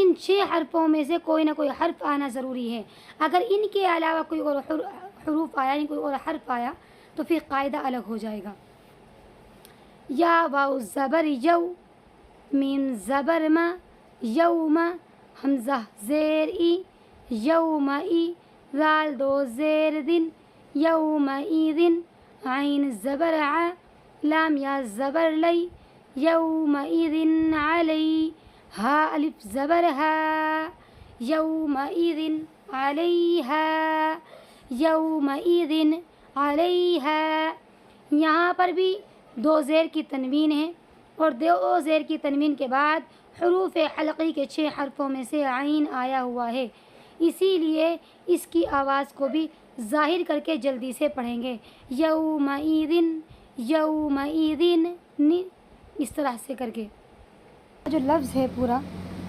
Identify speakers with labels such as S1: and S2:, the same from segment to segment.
S1: ان 6 حرفوں میں سے کوئی نہ کوئی حرف آنا ضروری ہے. اگر ان کے علاوہ کوئی اور حروف آیا یعنی کوئی اور حرف آیا تو پھر قاعدہ الگ ہو جائے گا. یا واو زبر یو، میم زبر ما، یوم، حمزہ زیر ای، یوم ای، زال دو زیر دن، یوم ایدن، عین زبر ع، لام یا زبر لی، یوم ایدن علی، ہا الف زبر ہا، یوم ایدن علیہا، یوم ایدن علیہا. یہاں پر بھی 2 زیر کی تنوین ہے اور 2 زیر کی تنوین کے بعد حروف حلقی کے 6 حرفوں میں سے عین آیا ہوا ہے، اسی لیے اس کی آواز کو بھی ظاہر کر کے جلدی سے پڑھیں گے. یومئذن، یومئذن، اس طرح سے کر کے. جو لفظ ہے پورا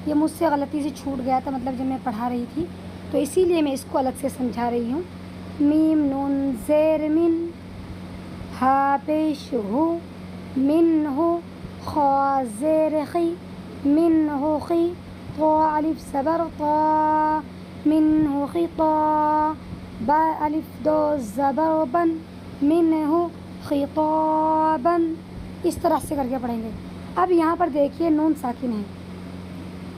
S1: یہ مجھ سے غلطی سے چھوٹ گیا تھا، مطلب جب میں پڑھا رہی تھی تو اسی لیے میں اس کو الگ سے سمجھا رہی ہوں. میم نون زیر من، ہا پیش ہو، من ہو، خا زیر خی، من ہو خی، طا الف زبر طا، من ہو خطا، با الف دو زبر بن، من ہو خطابا. اس طرح سے کر کے پڑھیں گے. اب یہاں پر دیکھیے نون ساکن ہے،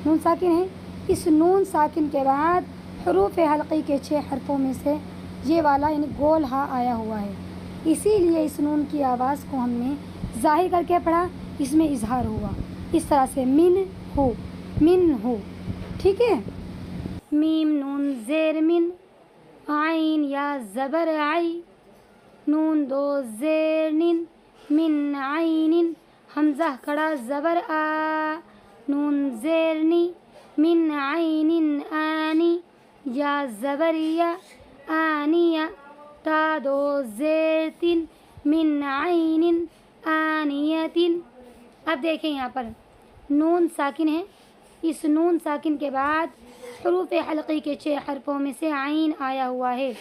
S1: نون ساکن ہے. اس نون ساکن کے بعد حروف حلقی کے 6 حرفوں میں سے یہ والا یعنی گول ہا آیا ہوا ہے، اسی لیے اس نون کی آواز کو ہم نے ظاہر کر کے پڑھا، اس میں اظہار ہوا اس طرح سے من ہو، من ہو. ٹھیک ہے. میم نون زیر من، عین یا زبر عی، نون 2 زیر نن، من عین، حمزہ کھڑا زبر آ، نون زیر نی، من عین آنی، یا زبر یا، آنیہ، تا 2 زیر تن، من عین آنیتن. اب دیکھیں یہاں پر نون ساکن ہے، اس نون ساکن کے بعد حروف حلقی کے 6 حرفوں میں سے عین آیا ہوا ہے،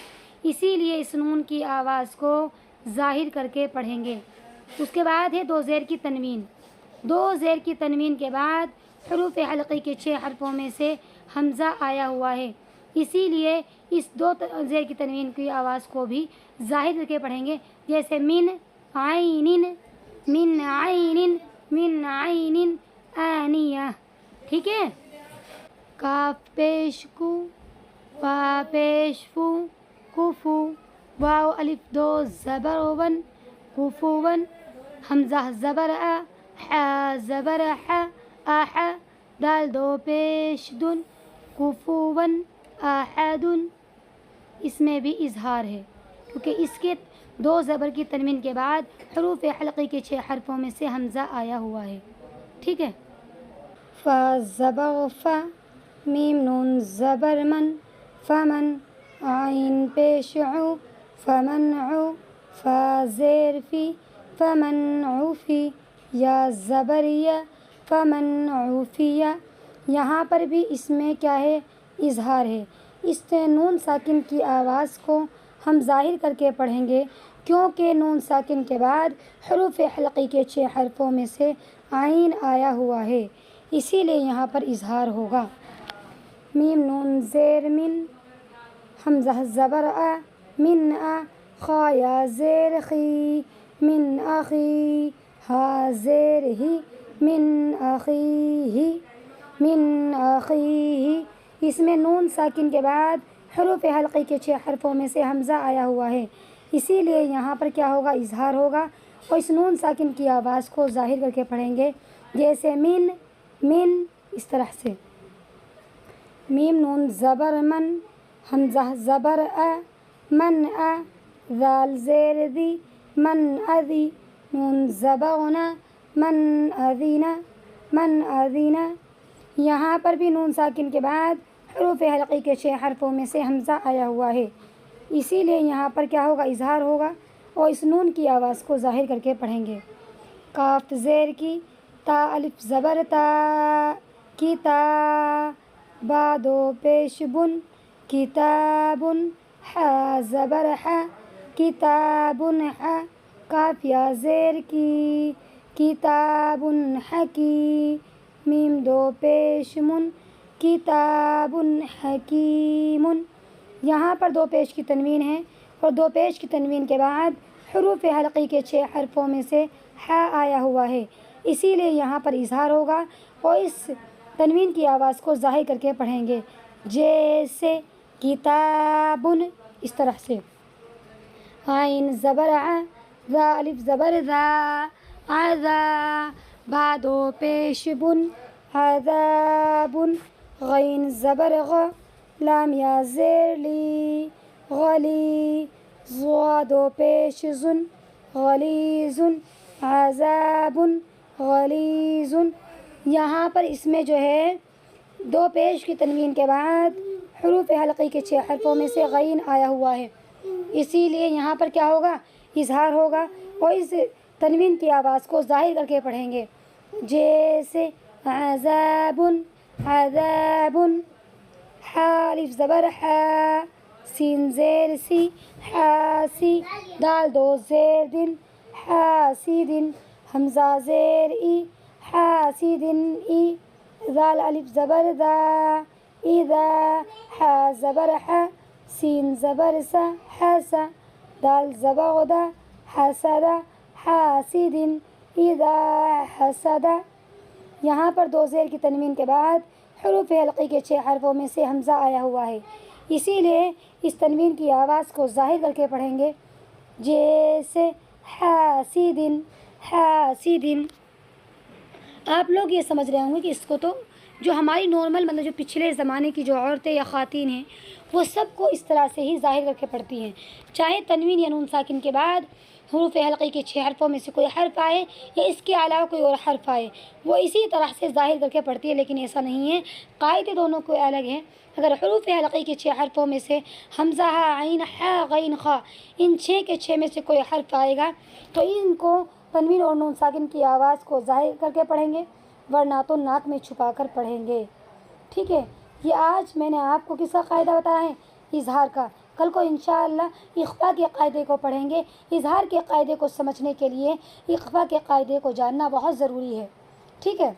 S1: اسی لیے اس نون کی آواز کو ظاہر کر کے پڑھیں گے. اس کے بعد ہے 2 زیر کی تنوین. 2 زیر کی تنوین کے بعد حروف حلقی کے 6 حرفوں میں سے حمزہ آیا ہوا ہے، اسی لیے اس 2 زیر کی تنوین کی آواز کو بھی ظاہر کر کے پڑھیں گے. جیسے من عین، من عین، من عین آنیہ. ٹھیک ہے. کاف پیش کو، فا پیش فو، کفو، واو الف 2 زبر ون، کفون، حمزہ زبر آ، حا زبر ح، آح، دال 2 پیش دن، کفون احد. اس میں بھی اظہار ہے کیونکہ اس کے 2 زبر کی تنوین کے بعد حروف حلقی کے 6 حرفوں میں سے حمزہ آیا ہوا ہے. ٹھیک ہے. فا زبر فا، میم نون زبر من، فمن، عین پیش عو، فمنعو، فا زیر فی، فمنعو فی، یا زبر یا، فمنعو فی. یہاں پر بھی اس میں کیا ہے اظہار ہے. اس نون ساکن کی آواز کو ہم ظاہر کر کے پڑھیں گے کیونکہ نون ساکن کے بعد حروف حلقی کے 6 حرفوں میں سے عین آیا ہوا ہے، اسی لیے یہاں پر اظہار ہوگا. میم نون زیر من، حمزہ زبر آ، من آ، خا یا زیر خی، من آخی، ہا زیر ہی، من آخیہ، من آخیہ. اس میں نون ساکن کے بعد حروف حلقی کے 6 حرفوں میں سے حمزہ آیا ہوا ہے، اسی لیے یہاں پر کیا ہوگا اظہار ہوگا اور اس نون ساکن کی آواز کو ظاہر کر کے پڑھیں گے. جیسے من، من، اس طرح سے. میم نون زبر من، حمزہ زبر آ، من آ، ذال زیر دی، من اذی، نون زبغنا، من اذینا، من اذینا. یہاں پر بھی نون ساکن کے بعد حروف حلقی کے 6 حرفوں میں سے حمزہ آیا ہوا ہے، اسی لیے یہاں پر کیا ہوگا اظہار ہوگا اور اس نون کی آواز کو ظاہر کر کے پڑھیں گے. کاف زیر کی، تا الف زبر تا، کتا، با 2 پیش بن، کتابن، حا زبر ح، کتابن ح، کاف یا زیر کی، کتابن حکی، میم 2 پیش من، کتاب حکیم، یہاں پر دو پیش کی تنوین ہے اور دو پیش کی تنوین کے بعد حروف حلقی کے 6 حرفوں میں سے ح آیا ہوا ہے، اسی لیے یہاں پر اظہار ہوگا اور اس تنوین کی آواز کو ظاہر کر کے پڑھیں گے، جیسے کتاب، اس طرح سے عین زبر ع، ذا الف زبر ذا، عذا، با دو پیش بن، عذاب، غین زبر غ، لام یا زیر لی، غلی، ضا دو پیش زن، غلیظ، عذاب، غلیظ۔ یہاں پر اس میں جو ہے دو پیش کی تنوین کے بعد حروف حلقی کے 6 حرفوں میں سے غین آیا ہوا ہے، اسی لیے یہاں پر کیا ہوگا، اظہار ہوگا اور اس تنوین کی آواز کو ظاہر کر کے پڑھیں گے، جیسے عذاب، عذاب، ح الف زبر ح، سین زیر سی، حاسی، دال دو زیر دن، حاسد، حمزہ زیر ای، حاسد ای، ذال الف زبر ذا، اذا، ح زبر ح، سین زبر سا، حسا، دال زبر غدا، حسد، حاسد، اذا حسد۔ یہاں پر دو زیر کی تنوین کے بعد حروف حلقی کے 6 حرفوں میں سے حمزہ آیا ہوا ہے، اسی لیے اس تنوین کی آواز کو ظاہر کر کے پڑھیں گے، جیسے حاسد، حاسد۔ آپ لوگ یہ سمجھ رہے ہوں گے کہ اس کو تو جو ہماری نارمل مطلب جو پچھلے زمانے کی جو عورتیں یا خواتین ہیں وہ سب کو اس طرح سے ہی ظاہر کر کے پڑھتی ہیں، چاہے تنوین یا نون ساکن کے بعد حروف حلقی کے 6 حرفوں میں سے کوئی حرف آئے یا اس کے علاوہ کوئی اور حرف آئے وہ اسی طرح سے ظاہر کر کے پڑھتی ہے، لیکن ایسا نہیں ہے، قاعدے دونوں کو الگ ہیں۔ اگر حروف حلقی کے 6 حرفوں میں سے حمزہ، عین، ح، غین، خا، ان 6 کے 6 میں سے کوئی حرف آئے گا تو ان کو تنوین اور نون ساکن کی آواز کو ظاہر کر کے پڑھیں گے، ورنہ تو ناک میں چھپا کر پڑھیں گے، ٹھیک ہے۔ یہ آج میں نے آپ کو کس کا قاعدہ بتایا ہے، اظہار کا۔ کل کو انشاءاللہ اخفاء کے قاعدے کو پڑھیں گے۔ اظہار کے قاعدے کو سمجھنے کے لیے اخفاء کے قاعدے کو جاننا بہت ضروری ہے، ٹھیک ہے۔